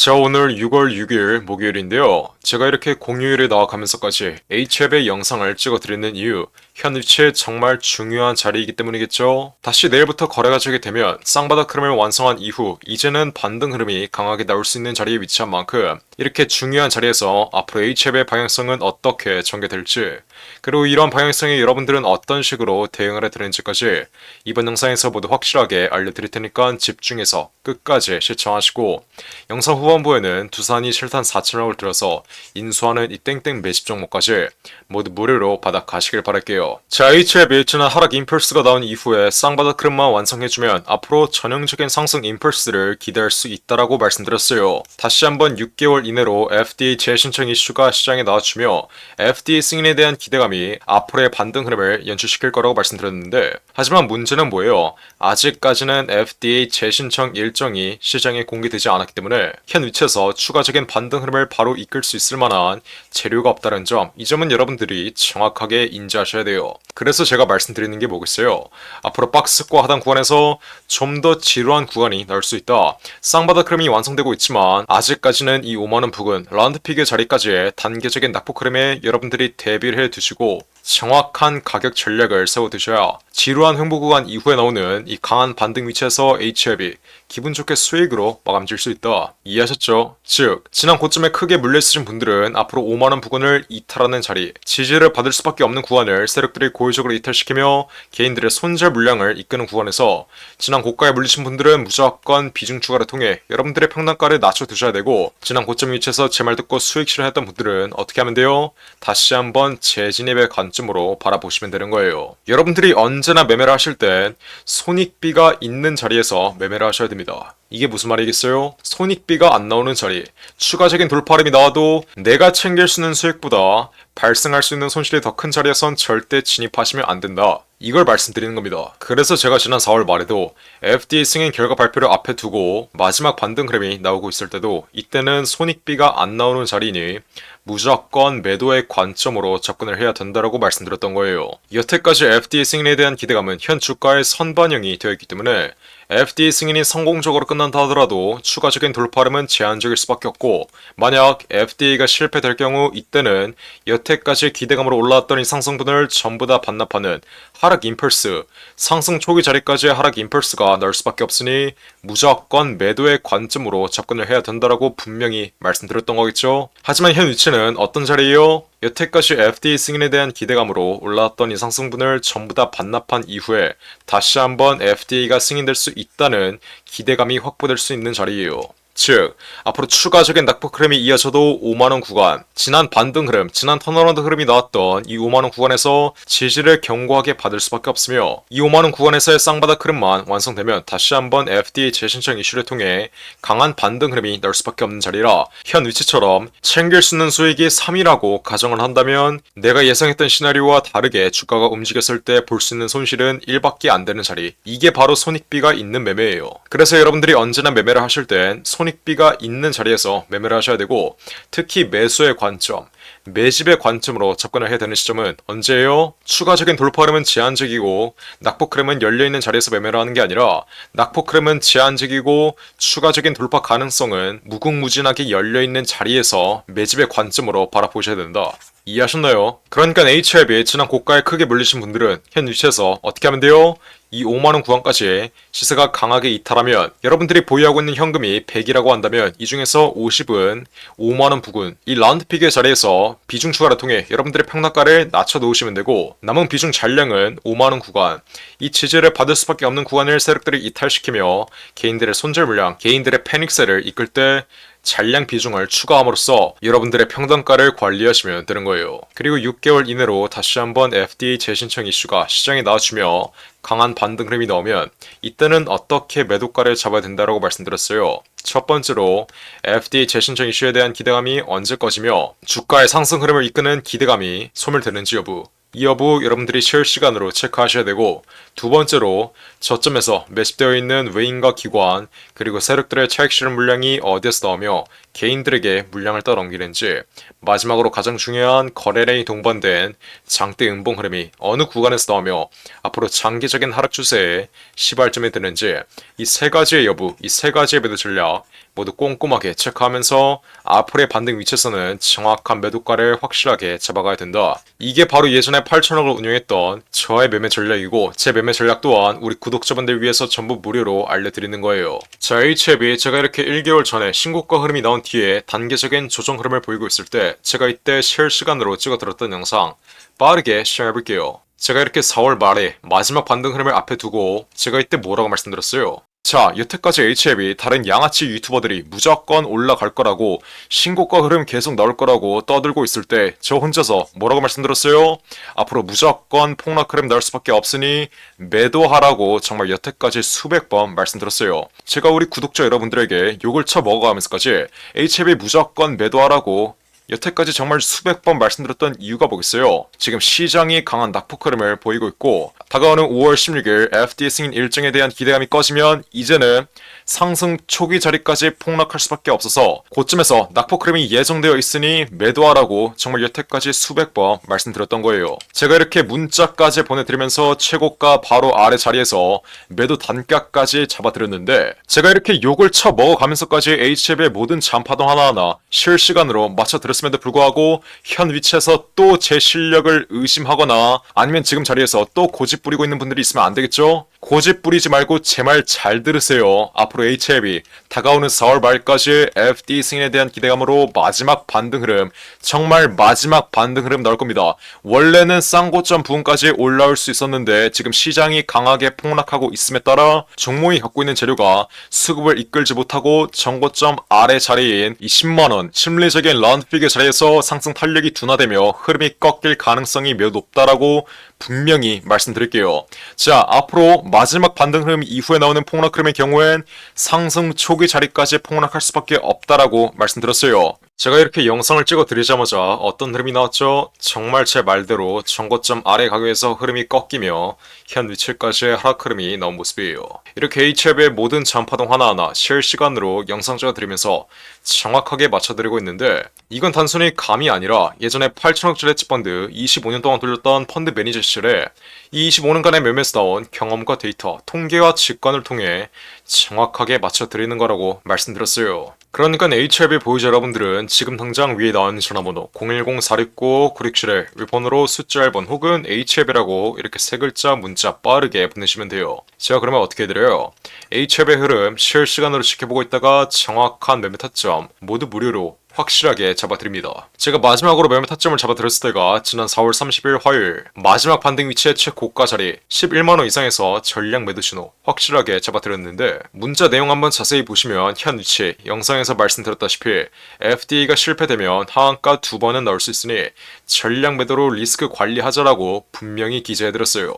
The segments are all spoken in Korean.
자, 오늘 6월 6일 목요일인데요. 제가 이렇게 공휴일에 나와가면서까지 H앱의 영상을 찍어드리는 이유, 현 위치에 정말 중요한 자리이기 때문이겠죠. 다시 내일부터 거래가 되게 되면 쌍바닥 흐름을 완성한 이후 이제는 반등 흐름이 강하게 나올 수 있는 자리에 위치한 만큼 이렇게 중요한 자리에서 앞으로 H앱의 방향성은 어떻게 전개될지, 그리고 이런 방향성에 여러분들은 어떤 식으로 대응을 해야 되는지까지 이번 영상에서 모두 확실하게 알려드릴 테니까 집중해서 끝까지 시청하시고, 영상 후반부에는 두산이 7탄 4천억을 들여서 인수하는 이 땡땡 매집 종목까지 모두 무료로 받아 가시길 바랄게요. 자, H앱 일진한 하락 임펄스가 나온 이후에 쌍바닥 흐름만 완성해주면 앞으로 전형적인 상승 임펄스를 기대할 수 있다라고 말씀드렸어요. 다시 한번 6개월 이내로 FDA 재신청 이슈가 시장에 나와주며 FDA 승인에 대한 기대감이 앞으로의 반등 흐름을 연출시킬 거라고 말씀드렸는데, 하지만 문제는 뭐예요? 아직까지는 FDA 재신청 일정이 시장에 공개되지 않았기 때문에 현 위치에서 추가적인 반등 흐름을 바로 이끌 수 있을 만한 재료가 없다는 점, 이 점은 여러분들이 정확하게 인지하셔야 돼요. 그래서 제가 말씀드리는 게 뭐겠어요? 앞으로 박스과 하단 구간에서 좀 더 지루한 구간이 나올 수 있다. 쌍바닥 흐름이 완성되고 있지만 아직까지는 이 5만원 부근 라운드픽의 자리까지의 단계적인 낙폭 흐름에 여러분들이 대비를 해 두시고 정확한 가격 전략을 세워두셔야 지루한 횡보 구간 이후에 나오는 이 강한 반등 위치에서 H앱이 기분 좋게 수익으로 마감질 수 있다. 이해하셨죠? 즉, 지난 고점에 크게 물려있으신 분들은 앞으로 5만원 부근을 이탈하는 자리, 지지를 받을 수밖에 없는 구간을 세력들이 고의적으로 이탈시키며 개인들의 손절 물량을 이끄는 구간에서 지난 고가에 물리신 분들은 무조건 비중 추가를 통해 여러분들의 평단가를 낮춰두셔야 되고, 지난 고점 위치에서 제 말 듣고 수익 실현했던 분들은 어떻게 하면 돼요? 다시 한번 재진입의 관점으로 바라보시면 되는 거예요. 여러분들이 언제나 매매를 하실 땐 손익비가 있는 자리에서 매매를 하셔야 됩니다. 이게 무슨 말이겠어요? 손익비가 안 나오는 자리, 추가적인 돌파름이 나와도 내가 챙길 수 있는 수익보다 발생할 수 있는 손실이 더 큰 자리에선 절대 진입하시면 안 된다. 이걸 말씀드리는 겁니다. 그래서 제가 지난 4월 말에도 FDA 승인 결과 발표를 앞에 두고 마지막 반등 흐름이 나오고 있을 때도 이때는 손익비가 안 나오는 자리니 무조건 매도의 관점으로 접근을 해야 된다라고 말씀드렸던 거예요. 여태까지 FDA 승인에 대한 기대감은 현 주가의 선반영이 되어 있기 때문에 FDA 승인이 성공적으로 끝난다 하더라도 추가적인 돌파름은 제한적일 수밖에 없고, 만약 FDA가 실패될 경우 이때는 여태까지 기대감으로 올라왔던 이 상승분을 전부 다 반납하는 하락 임펄스, 상승 초기 자리까지의 하락 임펄스가 나올 수밖에 없으니 무조건 매도의 관점으로 접근을 해야 된다라고 분명히 말씀드렸던 거겠죠. 하지만 현 위치는 어떤 자리예요? 여태까지 FDA 승인에 대한 기대감으로 올라왔던 이 상승분을 전부 다 반납한 이후에 다시 한번 FDA가 승인될 수 있다는 기대감이 확보될 수 있는 자리예요. 즉, 앞으로 추가적인 낙폭 흐름이 이어져도 5만원 구간, 지난 반등 흐름, 지난 턴어라운드 흐름이 나왔던 이 5만원 구간에서 지지를 견고하게 받을 수밖에 없으며, 이 5만원 구간에서의 쌍바닥 흐름만 완성되면 다시 한번 FDA 재신청 이슈를 통해 강한 반등 흐름이 나올 수밖에 없는 자리라, 현 위치처럼 챙길 수 있는 수익이 3이라고 가정을 한다면 내가 예상했던 시나리오와 다르게 주가가 움직였을 때 볼 수 있는 손실은 1밖에 안 되는 자리, 이게 바로 손익비가 있는 매매예요. 그래서 여러분들이 언제나 매매를 하실 땐 손익비가 있는 자리에서 매매를 하셔야 되고, 특히 매수의 관점, 매집의 관점으로 접근을 해야 되는 시점은 언제예요? 추가적인 돌파 흐름은 제한적이고 낙폭 흐름은 열려있는 자리에서 매매를 하는 게 아니라, 낙폭 흐름은 제한적이고 추가적인 돌파 가능성은 무궁무진하게 열려있는 자리에서 매집의 관점으로 바라보셔야 된다. 이해하셨나요? 그러니까 H앱이 지난 고가에 크게 물리신 분들은 현 위치에서 어떻게 하면 돼요? 이 5만원 구간까지 시세가 강하게 이탈하면 여러분들이 보유하고 있는 현금이 100이라고 한다면 이 중에서 50은 5만원 부근, 이 라운드픽의 자리에서 비중 추가를 통해 여러분들의 평단가를 낮춰 놓으시면 되고, 남은 비중 잔량은 5만원 구간, 이 지지를 받을 수밖에 없는 구간을 세력들이 이탈시키며 개인들의 손절 물량, 개인들의 패닉셀을 이끌 때 잔량 비중을 추가함으로써 여러분들의 평단가를 관리하시면 되는 거예요. 그리고 6개월 이내로 다시 한번 FDA 재신청 이슈가 시장에 나와주며 강한 반등 흐름이 나오면 이때는 어떻게 매도가를 잡아야 된다고 말씀드렸어요. 첫 번째로 FDA 재신청 이슈에 대한 기대감이 언제 꺼지며 주가의 상승 흐름을 이끄는 기대감이 소멸되는지 여부, 이 여부 여러분들이 실시간으로 체크하셔야 되고, 두 번째로 저점에서 매집되어 있는 외인과 기관, 그리고 세력들의 차익 실현 물량이 어디에서 나오며 개인들에게 물량을 떠넘기는지, 마지막으로 가장 중요한 거래량이 동반된 장대 음봉 흐름이 어느 구간에서 나오며 앞으로 장기적인 하락 추세에 시발점이 되는지, 이 세 가지의 여부, 이 세 가지의 매도 전략 모두 꼼꼼하게 체크하면서 앞으로의 반등 위치에서는 정확한 매도가를 확실하게 잡아가야 된다. 이게 바로 예전에 8천억을 운용했던 저의 매매 전략이고, 제 매매 전략 또한 우리 구독자분들 위해서 전부 무료로 알려드리는 거예요. 자, HLB 제가 이렇게 1개월 전에 신고가 흐름이 나온 뒤에 단계적인 조정 흐름을 보이고 있을 때 제가 이때 실시간으로 찍어드렸던 영상 빠르게 시작해볼게요. 제가 이렇게 4월 말에 마지막 반등 흐름을 앞에 두고 제가 이때 뭐라고 말씀드렸어요? 자, 여태까지 HLB 다른 양아치 유튜버들이 무조건 올라갈 거라고, 신고가 흐름 계속 나올 거라고 떠들고 있을 때 저 혼자서 뭐라고 말씀드렸어요? 앞으로 무조건 폭락 흐름 나올 수밖에 없으니 매도하라고 정말 여태까지 수백 번 말씀드렸어요. 제가 우리 구독자 여러분들에게 욕을 쳐먹어가면서까지 HLB 무조건 매도하라고 여태까지 정말 수백 번 말씀드렸던 이유가 뭐겠어요? 지금 시장이 강한 낙폭 흐름을 보이고 있고, 다가오는 5월 16일 FD 승인 일정에 대한 기대감이 꺼지면 이제는 상승 초기 자리까지 폭락할 수밖에 없어서 고점에서 낙폭 흐름이 예정되어 있으니 매도하라고 정말 여태까지 수백 번 말씀드렸던 거예요. 제가 이렇게 문자까지 보내드리면서 최고가 바로 아래 자리에서 매도 단가까지 잡아드렸는데, 제가 이렇게 욕을 쳐먹어가면서까지 HF의 모든 잔파동 하나하나 실시간으로 맞춰드렸음에도 불구하고 현 위치에서 또 제 실력을 의심하거나 아니면 지금 자리에서 또 고집 부리고 있는 분들이 있으면 안 되겠죠? 고집 부리지 말고 제 말 잘 들으세요. 앞으로 HLB 다가오는 4월 말까지 FD 승인에 대한 기대감으로 마지막 반등 흐름, 정말 마지막 반등 흐름 나올 겁니다. 원래는 쌍고점 부근까지 올라올 수 있었는데 지금 시장이 강하게 폭락하고 있음에 따라 종목이 갖고 있는 재료가 수급을 이끌지 못하고 정고점 아래 자리인 이 10만원 심리적인 라운드픽의 자리에서 상승 탄력이 둔화되며 흐름이 꺾일 가능성이 매우 높다라고 분명히 말씀드릴게요. 자, 앞으로 마지막 반등 흐름 이후에 나오는 폭락 흐름의 경우엔 상승 초기 자리까지 폭락할 수밖에 없다라고 말씀드렸어요. 제가 이렇게 영상을 찍어 드리자마자 어떤 흐름이 나왔죠? 정말 제 말대로 정고점 아래 가격에서 흐름이 꺾이며 현 위치까지의 하락 흐름이 나온 모습이에요. 이렇게 HLB의 모든 잔파동 하나하나 실시간으로 영상 찍어 드리면서 정확하게 맞춰드리고 있는데, 이건 단순히 감이 아니라 예전에 8천억짜리 헤지펀드 25년 동안 돌렸던 펀드 매니저 시절에 이 25년간의 매매에서 나온 경험과 데이터, 통계와 직관을 통해 정확하게 맞춰드리는 거라고 말씀드렸어요. 그러니까 HLB 보유자 여러분들은 지금 당장 위에 나온 전화번호 010-469-9671 일본어로 숫자 1번 혹은 HLB라고 이렇게 세 글자 문자 빠르게 보내시면 돼요. 제가 그러면 어떻게 해드려요? HLB 흐름 실시간으로 지켜보고 있다가 정확한 매매 타점 모두 무료로 확실하게 잡아드립니다. 제가 마지막으로 매매 타점을 잡아드렸을 때가 지난 4월 30일 화요일 마지막 반등 위치의 최고가 자리 11만원 이상에서 전량 매도 신호 확실하게 잡아드렸는데, 문자 내용 한번 자세히 보시면 현 위치 영상에서 말씀드렸다시피 FDA가 실패되면 하한가 2번은 나올 수 있으니 전량 매도로 리스크 관리하자라고 분명히 기재해드렸어요.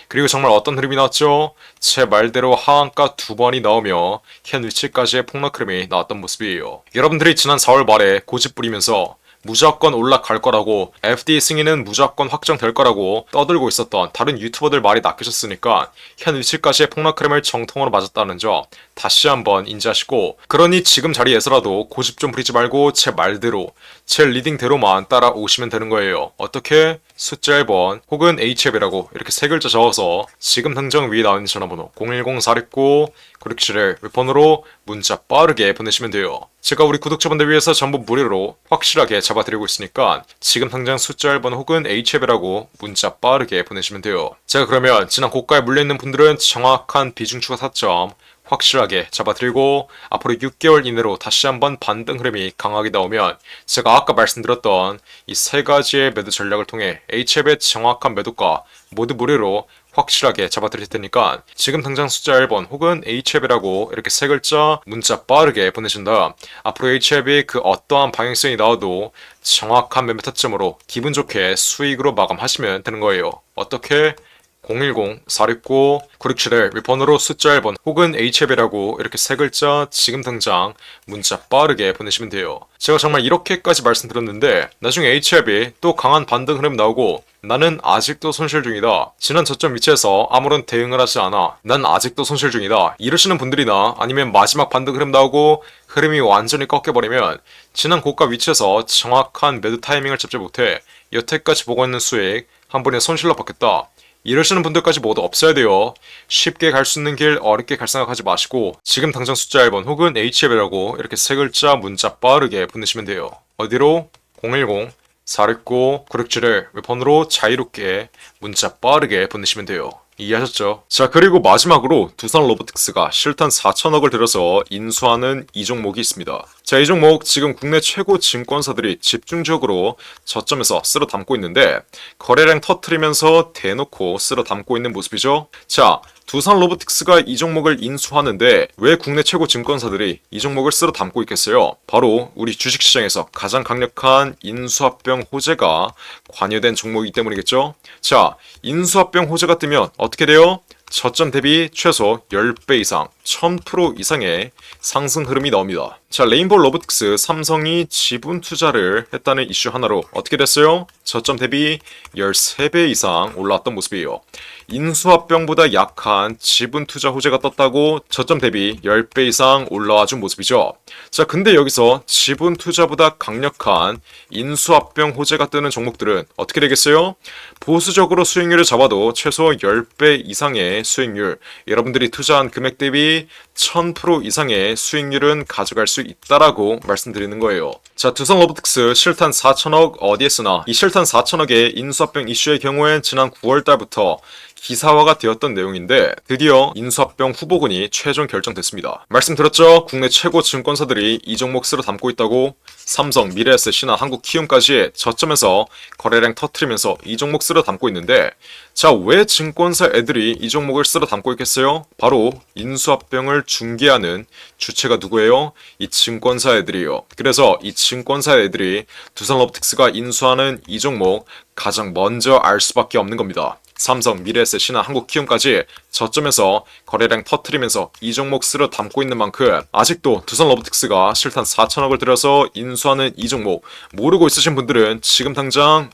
그리고 정말 어떤 흐름이 나왔죠? 제 말대로 하한가 2번이 나오며 현 위치까지의 폭락 흐름이 나왔던 모습이에요. 여러분들이 지난 4월 말에 고집 부리면서 무조건 올라갈 거라고, FD 승인은 무조건 확정될 거라고 떠들고 있었던 다른 유튜버들 말이 낚이셨으니까 현 위치까지의 폭락 흐름을 정통으로 맞았다는 점 다시 한번 인지하시고, 그러니 지금 자리에서라도 고집 좀 부리지 말고 제 말대로 제 리딩대로만 따라오시면 되는 거예요. 어떻게? 숫자 1번 혹은 HF이라고 이렇게 세 글자 적어서 지금 당장 위에 나오는 전화번호 010-469-9671 폰으로 문자 빠르게 보내시면 돼요. 제가 우리 구독자분들 위해서 전부 무료로 확실하게 잡아드리고 있으니까 지금 당장 숫자 1번 혹은 HF이라고 문자 빠르게 보내시면 돼요. 제가 그러면 지난 고가에 물려있는 분들은 정확한 비중 추가 타점 확실하게 잡아드리고, 앞으로 6개월 이내로 다시 한번 반등 흐름이 강하게 나오면 제가 아까 말씀드렸던 이 세 가지의 매도 전략을 통해 HF의 정확한 매도가 모두 무료로 확실하게 잡아드릴 테니까 지금 당장 숫자 1번 혹은 HF이라고 이렇게 세 글자 문자 빠르게 보내신 다음 앞으로 HF이 그 어떠한 방향성이 나와도 정확한 매매 타점으로 기분 좋게 수익으로 마감하시면 되는 거예요. 어떻게? 010-469-967을 윗번호로 숫자 1번 혹은 HF이라고 이렇게 세 글자 지금 당장 문자 빠르게 보내시면 돼요. 제가 정말 이렇게까지 말씀드렸는데 나중에 HF이 또 강한 반등 흐름 나오고 나는 아직도 손실 중이다. 지난 저점 위치에서 아무런 대응을 하지 않아. 난 아직도 손실 중이다. 이러시는 분들이나 아니면 마지막 반등 흐름 나오고 흐름이 완전히 꺾여버리면 지난 고가 위치에서 정확한 매도 타이밍을 잡지 못해 여태까지 보고 있는 수익 한 번에 손실로 받겠다. 이러시는 분들까지 모두 없어야 돼요. 쉽게 갈 수 있는 길 어렵게 갈 생각하지 마시고 지금 당장 숫자 1번 혹은 HF이라고 이렇게 세 글자 문자 빠르게 보내시면 돼요. 어디로? 010-469-967을 윗번호로 자유롭게 문자 빠르게 보내시면 돼요. 이해하셨죠? 자, 그리고 마지막으로 두산 로보틱스가 실탄 4천억을 들여서 인수하는 이 종목이 있습니다. 자, 이 종목 지금 국내 최고 증권사들이 집중적으로 저점에서 쓸어 담고 있는데 거래량 터트리면서 대놓고 쓸어 담고 있는 모습이죠. 자, 두산 로보틱스가 이 종목을 인수하는데 왜 국내 최고 증권사들이 이 종목을 쓸어 담고 있겠어요? 바로 우리 주식시장에서 가장 강력한 인수합병 호재가 관여된 종목이기 때문이겠죠? 자, 인수합병 호재가 뜨면 어떻게 돼요? 저점 대비 최소 10배 이상, 1000% 이상의 상승 흐름이 나옵니다. 자, 레인보우 로보틱스 삼성이 지분 투자를 했다는 이슈 하나로 어떻게 됐어요? 저점 대비 13배 이상 올라왔던 모습이에요. 인수합병보다 약한 지분 투자 호재가 떴다고 저점 대비 10배 이상 올라와 준 모습이죠. 자, 근데 여기서 지분 투자보다 강력한 인수합병 호재가 뜨는 종목들은 어떻게 되겠어요? 보수적으로 수익률을 잡아도 최소 10배 이상의 수익률, 여러분들이 투자한 금액 대비 1000% 이상의 수익률은 가져갈 수 있다라고 말씀드리는 거예요. 자, 두산 로보틱스 실탄 4천억 어디에 쓰나? 이 실탄 4천억의 인수합병 이슈의 경우엔 지난 9월 달부터 기사화가 되었던 내용인데 드디어 인수합병 후보군이 최종 결정됐습니다. 말씀드렸죠? 국내 최고 증권사들이 이 종목 쓸어 담고 있다고. 삼성, 미래에셋이나 한국키움까지 저점에서 거래량 터트리면서 이 종목 쓸어 담고 있는데 자, 왜 증권사 애들이 이 종목을 쓸어 담고 있겠어요? 바로 인수합병을 중개하는 주체가 누구예요? 이 증권사 애들이에요. 그래서 이 증권사 애들이 두산 로보틱스가 인수하는 이 종목 가장 먼저 알 수밖에 없는 겁니다. 삼성, 미래에셋이나 한국키움까지 저점에서 거래량 터트리면서 이 종목 쓸어 담고 있는 만큼 아직도 두산 로보틱스가 실탄 4천억을 들여서 인수하는 이 종목 모르고 있으신 분들은 지금 당장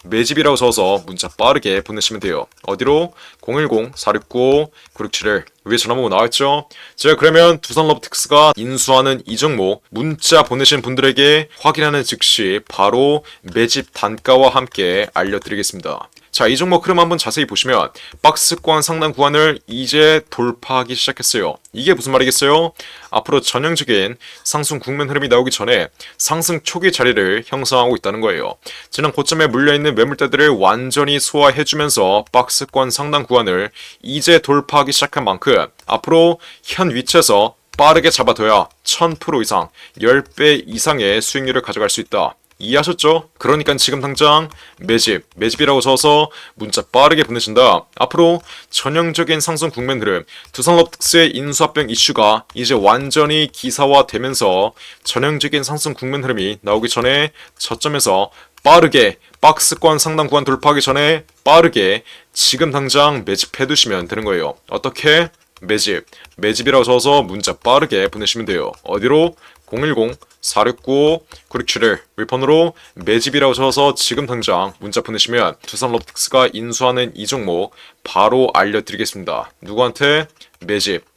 매집이라고 적어서 문자 빠르게 보내시면 돼요. 어디로? 010-469-967을 위에 전화번호 나와있죠? 제가 그러면 두산 로보틱스가 인수하는 이 종목 문자 보내신 분들에게 확인하는 즉시 바로 매집 단가와 함께 알려드리겠습니다. 자, 이 종목 흐름 한번 자세히 보시면 박스권 상단 구간을 이제 돌파하기 시작했어요. 이게 무슨 말이겠어요? 앞으로 전형적인 상승 국면 흐름이 나오기 전에 상승 초기 자리를 형성하고 있다는 거예요. 지난 고점에 물려있는 매물대들을 완전히 소화해주면서 박스권 상단 구간을 이제 돌파하기 시작한 만큼 앞으로 현 위치에서 빠르게 잡아둬야 1000% 이상, 10배 이상의 수익률을 가져갈 수 있다. 이해하셨죠? 그러니까 지금 당장 매집이라고 적어서 문자 빠르게 보내신다. 앞으로 전형적인 상승 국면 흐름, 두산 로보틱스의 인수합병 이슈가 이제 완전히 기사화되면서 전형적인 상승 국면 흐름이 나오기 전에 저점에서 빠르게 박스권 상단 구간 돌파하기 전에 빠르게 지금 당장 매집해두시면 되는 거예요. 어떻게? 매집이라고 적어서 문자 빠르게 보내시면 돼요. 어디로? 010-469-967을 윗번호로 매집이라고 적어서 지금 당장 문자 보내시면 두산 로보틱스가 인수하는 이 종목 바로 알려드리겠습니다. 누구한테?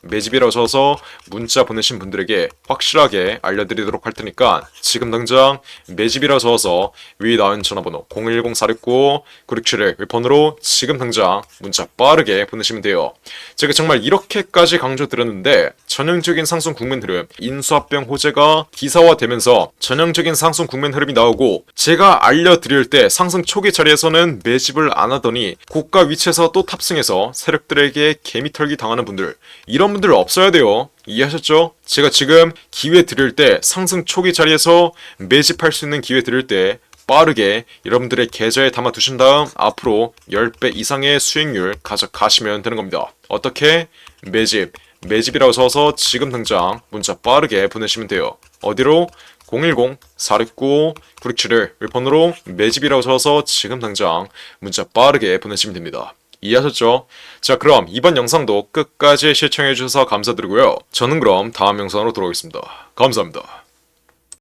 매집이라고 적어서 문자 보내신 분들에게 확실하게 알려드리도록 할 테니까 지금 당장 매집이라고 적어서 위에 나온 전화번호 010-469-967을 윗번호로 지금 당장 문자 빠르게 보내시면 돼요. 제가 정말 이렇게까지 강조드렸는데 전형적인 상승 국면 흐름, 인수합병 호재가 기사화되면서 전형적인 상승 국면 흐름이 나오고 제가 알려드릴 때 상승 초기 자리에서는 매집을 안 하더니 고가 위치에서 또 탑승해서 세력들에게 개미털기 당하는 분들, 이런 분들 없어야 돼요. 이해하셨죠? 제가 지금 기회 드릴 때 상승 초기 자리에서 매집할 수 있는 기회 드릴 때 빠르게 여러분들의 계좌에 담아 두신 다음 앞으로 10배 이상의 수익률 가져가시면 되는 겁니다. 어떻게? 매집이라고 써서 지금 당장 문자 빠르게 보내시면 돼요. 어디로? 010-469-967을 윗번호로 매집이라고 써서 지금 당장 문자 빠르게 보내시면 됩니다. 이해하셨죠? 자, 그럼 이번 영상도 끝까지 시청해주셔서 감사드리고요. 저는 그럼 다음 영상으로 돌아오겠습니다. 감사합니다.